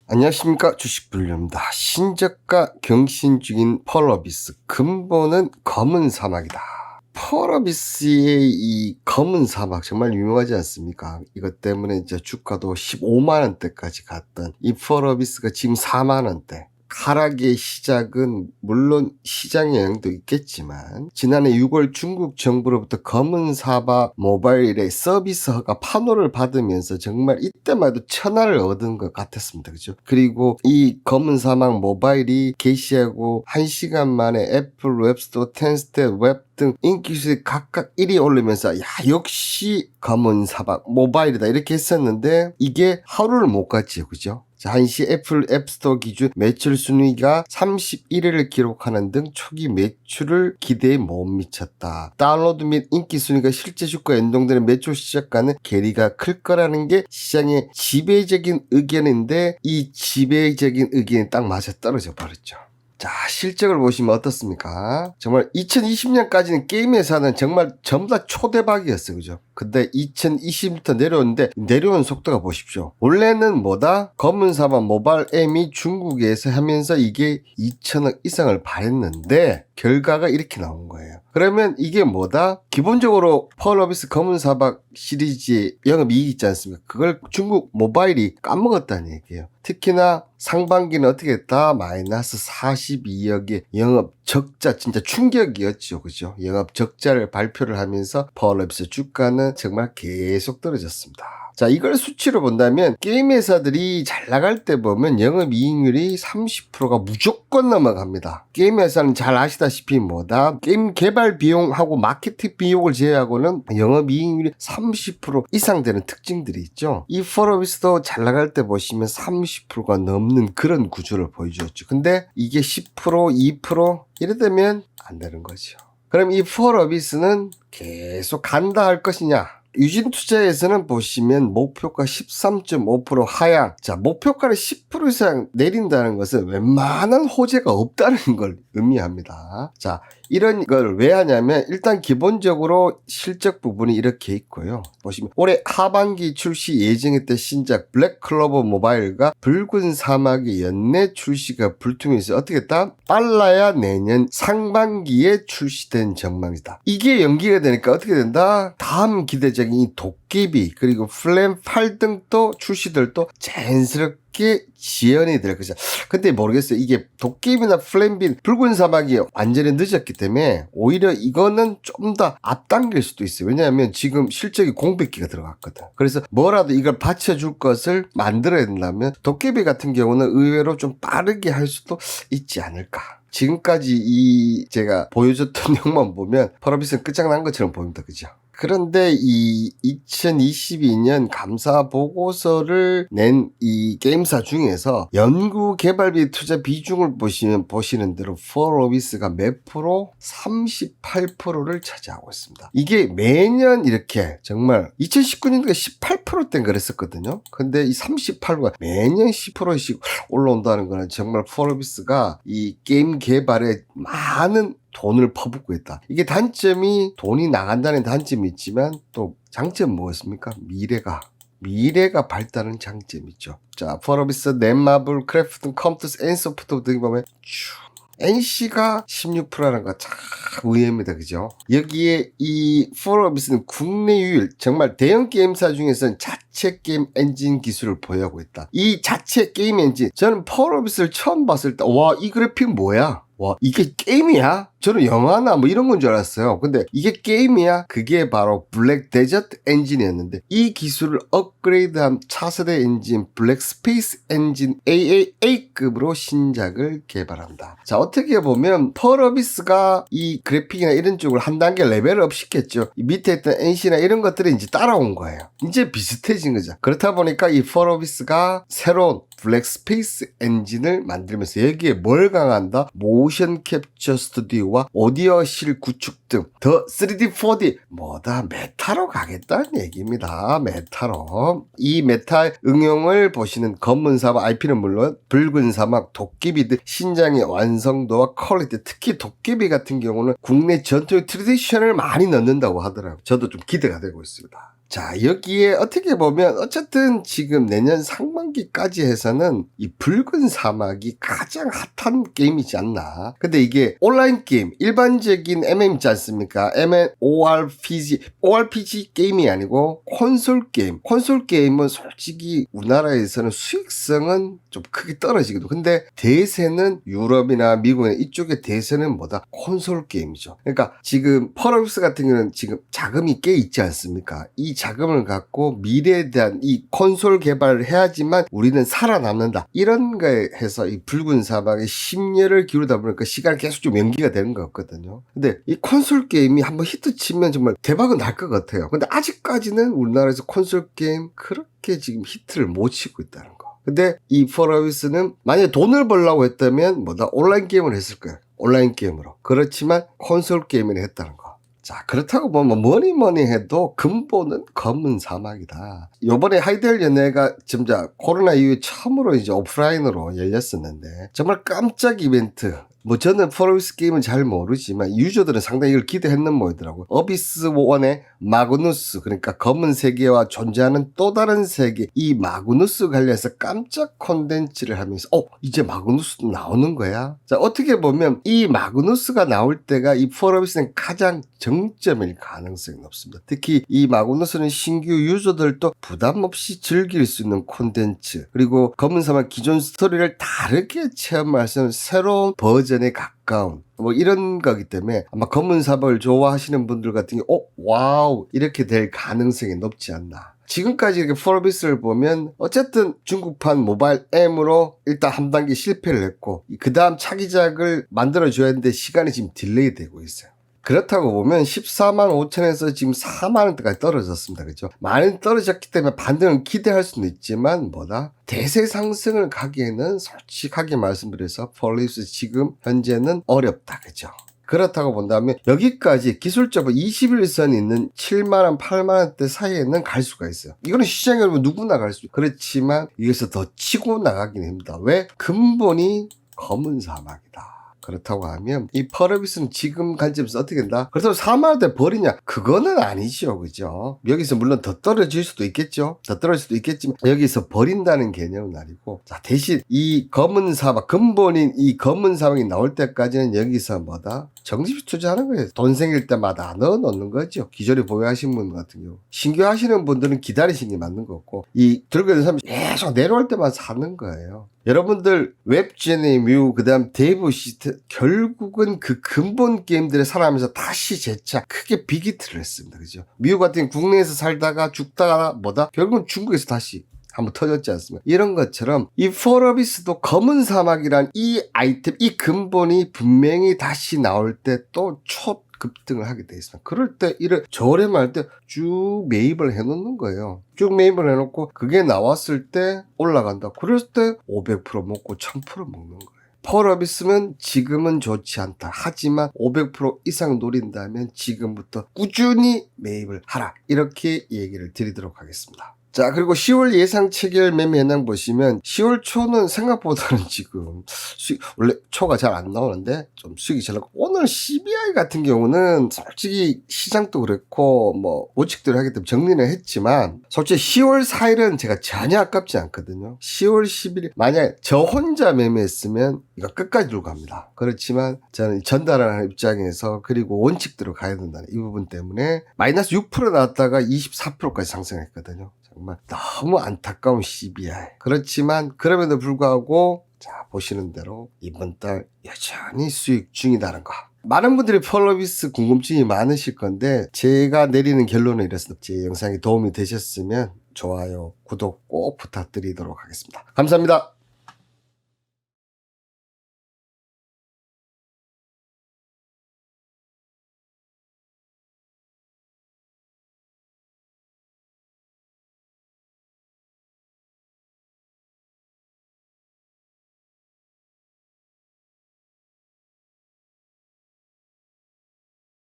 안녕하십니까, 주식불륜입니다. 신저가 경신 중인 펄어비스, 근본은 검은 사막이다. 펄어비스의 이 검은 사막 정말 유명하지 않습니까? 이것 때문에 이제 주가도 15만원대까지 갔던 이 펄어비스가 지금 4만원대. 하락의 시작은 물론 시장의 영향도 있겠지만 지난해 6월 중국 정부로부터 검은 사막 모바일의 서비스 허가 판호를 받으면서 정말 이때만 해도 천하를 얻은 것 같았습니다. 그죠? 그리고 이 검은 사막 모바일이 게시하고 1시간 만에 애플 웹스토어, 텐스테 웹 등 인기 수익 각각 1위 오르면서 역시 검은 사막 모바일이다 이렇게 했었는데 이게 하루를 못 갔지요. 그죠? 한시 애플 앱스토어 기준 매출 순위가 31위를 기록하는 등 초기 매출을 기대에 못 미쳤다. 다운로드 및 인기 순위가 실제 주가에 연동되는 매출 시작과는 괴리가 클 거라는 게 시장의 지배적인 의견인데 이 지배적인 의견이 딱 맞아 떨어져 버렸죠. 자, 실적을 보시면 어떻습니까? 정말 2020년까지는 게임 회사는 정말 전부 다 초대박이었어요. 그죠? 근데 2020부터 내려오는데 내려온 속도가 보십시오. 원래는 뭐다? 검은 사막 모바일 M이 중국에서 하면서 이게 2천억 이상을 발했는데 결과가 이렇게 나온 거예요. 그러면 이게 뭐다? 기본적으로 펄어비스 검은 사막 시리즈의 영업이익 있지 않습니까? 그걸 중국 모바일이 까먹었다는 얘기예요. 특히나 상반기는 어떻게 했다? 마이너스 42억의 영업 적자, 진짜 충격이었죠. 그죠? 영업 적자를 발표를 하면서 펄어비스 주가는 정말 계속 떨어졌습니다. 자, 이걸 수치로 본다면 게임 회사들이 잘 나갈 때 보면 영업이익률이 30%가 무조건 넘어갑니다. 게임 회사는 잘 아시다시피 뭐다? 게임 개발 비용하고 마케팅 비용을 제외하고는 영업이익률이 30% 이상 되는 특징들이 있죠. 이 펄어비스도 잘 나갈 때 보시면 30%가 넘는 그런 구조를 보여주었죠. 근데 이게 10%, 2% 이래 되면 안 되는 거죠. 그럼 이 펄어비스는 계속 간다 할 것이냐? 유진투자에서는 보시면 목표가 13.5% 하향. 자, 목표가를 10% 이상 내린다는 것은 웬만한 호재가 없다는 걸 의미합니다. 자, 이런 걸 왜 하냐면 일단 기본적으로 실적 부분이 이렇게 있고요. 보시면 올해 하반기 출시 예정했던 신작 블랙클로버 모바일과 붉은 사막의 연내 출시가 불투명해서 어떻게 했다? 빨라야 내년 상반기에 출시된 전망이다. 이게 연기가 되니까 어떻게 된다? 다음 기대적인 이 도깨비 그리고 플랜 8 등도 출시들도 자연스럽게 지연이 될 것이다. 근데 모르겠어요. 이게 도깨비나 플랜빈 붉은 사막이 완전히 늦었기 때문에 오히려 이거는 좀 더 앞당길 수도 있어요. 왜냐하면 지금 실적이 공백기가 들어갔거든. 그래서 뭐라도 이걸 받쳐줄 것을 만들어야 된다면 도깨비 같은 경우는 의외로 좀 빠르게 할 수도 있지 않을까. 지금까지 이 제가 보여줬던 내용만 보면 펄어비스는 끝장난 것처럼 보입니다. 그죠? 그런데 이 2022년 감사 보고서를 낸 이 게임사 중에서 연구 개발비 투자 비중을 보시는 대로 펄어비스가 몇 프로? 38%를 차지하고 있습니다. 이게 매년 이렇게 정말 2019년도에 18%대는 그랬었거든요. 근데 이 38%가 매년 10%씩 올라온다는 거는 정말 펄어비스가 이 게임 개발에 많은 돈을 퍼붓고 있다. 이게 단점이 돈이 나간다는 단점이 있지만 또 장점은 뭐였습니까? 미래가 밝다는 장점이 있죠. 자, 펄어비스, 넷마블, 크래프튼, 컴퓨터스, 엔소프트 등이 보면 NC가 16%라는 거 참 의외입니다. 그죠? 여기에 이 펄어비스는 국내 유일 정말 대형 게임사 중에서는 자체 게임 엔진 기술을 보유하고 있다. 이 자체 게임 엔진 저는 펄어비스를 처음 봤을 때 와, 이 그래픽 뭐야? 와, 이게 게임이야? 저는 영화나 뭐 이런 건 줄 알았어요. 근데 이게 게임이야? 그게 바로 블랙 데저트 엔진이었는데 이 기술을 업그레이드한 차세대 엔진 블랙 스페이스 엔진 AAA급으로 신작을 개발한다. 자, 어떻게 보면 펄어비스가 이 그래픽이나 이런 쪽을 한 단계 레벨업 시켰죠. 이 밑에 있던 NC나 이런 것들이 이제 따라온 거예요. 이제 비슷해진 거죠. 그렇다 보니까 이 펄어비스가 새로운 블랙 스페이스 엔진을 만들면서 여기에 뭘 강한다? 모션 캡처 스튜디오와 오디오실 구축 등 더 3D, 4D 뭐다 메타로 가겠다는 얘기입니다. 메타로. 이 메타 응용을 보시는 검은 사막 IP는 물론 붉은 사막, 도깨비 등 신작의 완성도와 퀄리티, 특히 도깨비 같은 경우는 국내 전통의 트레디션을 많이 넣는다고 하더라고요. 저도 좀 기대가 되고 있습니다. 자, 여기에 어떻게 보면 어쨌든 지금 내년 상반기까지 해서는 이 붉은 사막이 가장 핫한 게임이지 않나. 근데 이게 온라인 게임, 일반적인 MM 있지 않습니까? ORPG 게임이 아니고 콘솔 게임. 콘솔 게임은 솔직히 우리나라에서는 수익성은 좀 크게 떨어지거든요. 근데 대세는 유럽이나 미국이나 이쪽의 대세는 뭐다? 콘솔 게임이죠. 그러니까 지금 펄업스 같은 경우는 지금 자금이 꽤 있지 않습니까? 이 자금을 갖고 미래에 대한 이 콘솔 개발을 해야지만 우리는 살아남는다. 이런 거에 해서 이 붉은 사막에 심려를 기울이다 보니까 시간이 계속 좀 연기가 되는 것 같거든요. 근데 이 콘솔 게임이 한번 히트 치면 정말 대박은 날 것 같아요. 근데 아직까지는 우리나라에서 콘솔 게임 그렇게 지금 히트를 못 치고 있다는 거. 근데 이 펄어비스는 만약에 돈을 벌려고 했다면 뭐다? 온라인 게임을 했을 거예요. 온라인 게임으로. 그렇지만 콘솔 게임을 했다는 거. 자, 그렇다고 보면 뭐니 해도 근본은 검은 사막이다. 요번에 하이델 연회가 진짜 코로나 이후에 처음으로 이제 오프라인으로 열렸었는데 정말 깜짝 이벤트. 뭐 저는 펄어비스 게임은 잘 모르지만 유저들은 상당히 이걸 기대했는 모이더라고요. 어비스 1의 마그누스, 그러니까 검은 세계와 존재하는 또 다른 세계, 이 마그누스 관련해서 깜짝 콘텐츠를 하면서 이제 마그누스도 나오는 거야. 자, 어떻게 보면 이 마그누스가 나올 때가 이 펄어비스는 가장 정점일 가능성이 높습니다. 특히 이 마그누스는 신규 유저들도 부담 없이 즐길 수 있는 콘텐츠, 그리고 검은 사막 기존 스토리를 다르게 체험할 수 있는 새로운 버전에 가까운 뭐 이런 거기 때문에 아마 검은 사막을 좋아하시는 분들 같은 경우 와우 이렇게 될 가능성이 높지 않나. 지금까지 이렇게 펄어비스를 보면 어쨌든 중국판 모바일 M으로 일단 한 단계 실패를 했고 그 다음 차기작을 만들어줘야 하는데 시간이 지금 딜레이 되고 있어요. 그렇다고 보면 14만 5천에서 지금 4만 원대까지 떨어졌습니다. 그죠? 많이 떨어졌기 때문에 반등을 기대할 수는 있지만 뭐다? 대세 상승을 가기에는 솔직하게 말씀드려서 펄어비스 지금 현재는 어렵다. 그죠? 그렇다고 본다면 여기까지 기술적으로 21선 있는 7만원, 8만원대 사이에는 갈 수가 있어요. 이거는 시장에 여러분 누구나 갈 수 있어요. 그렇지만 여기서 더 치고 나가긴 합니다. 왜? 근본이 검은 사막이다. 그렇다고 하면 이 펄어비스는 지금 관점에서 어떻게 된다? 그렇다고 4만원대 버리냐? 그거는 아니죠. 그죠? 여기서 물론 더 떨어질 수도 있겠죠. 더 떨어질 수도 있겠지만 여기서 버린다는 개념은 아니고 자, 대신 이 검은 사막, 근본인 이 검은 사막이 나올 때까지는 여기서 뭐다? 정식 투자하는 거예요. 돈 생길 때마다 넣어놓는 거죠. 기존에 보유하신 분 같은 경우. 신규 하시는 분들은 기다리시는 게 맞는 거고 이 들고 있는 사람이 계속 내려올 때만 사는 거예요. 여러분들 웹제니 뮤 그다음 데이브 시스템 결국은 그 근본 게임들에 살아가면서 다시 재차 크게 비기트를 했습니다. 그죠? 뮤 같은 국내에서 살다가 죽다가 뭐다? 결국은 중국에서 다시 한번 터졌지 않습니까? 이런 것처럼 이 펄어비스도 검은 사막이란 이 아이템, 이 근본이 분명히 다시 나올 때 또 급등을 하게 돼 있습니다. 그럴 때 이를 저렴할 때 쭉 매입을 해놓는 거예요. 쭉 매입을 해놓고 그게 나왔을 때 올라간다. 그랬을 때 500% 먹고 1000% 먹는 거예요. 펄어비스는 지금은 좋지 않다. 하지만 500% 이상 노린다면 지금부터 꾸준히 매입을 하라. 이렇게 얘기를 드리도록 하겠습니다. 자, 그리고 10월 예상 체결 매매 현황 보시면 10월 초는 생각보다는 지금 원래 초가 잘 안 나오는데 좀 수익이 잘 나고 오늘 CBI 같은 경우는 솔직히 시장도 그렇고 뭐 원칙대로 하기 때문에 정리는 했지만 솔직히 10월 4일은 제가 전혀 아깝지 않거든요. 10월 10일 만약에 저 혼자 매매했으면 이거 끝까지 들고 갑니다. 그렇지만 저는 전달하는 입장에서 그리고 원칙대로 가야 된다는 이 부분 때문에 마이너스 6% 나왔다가 24%까지 상승했거든요. 정말 너무 안타까운 CBI. 그렇지만 그럼에도 불구하고 자 보시는 대로 이번 달 여전히 수익 중이다는 거. 많은 분들이 펄어비스 궁금증이 많으실 건데 제가 내리는 결론은 이렇습니다. 제 영상이 도움이 되셨으면 좋아요, 구독 꼭 부탁드리도록 하겠습니다. 감사합니다.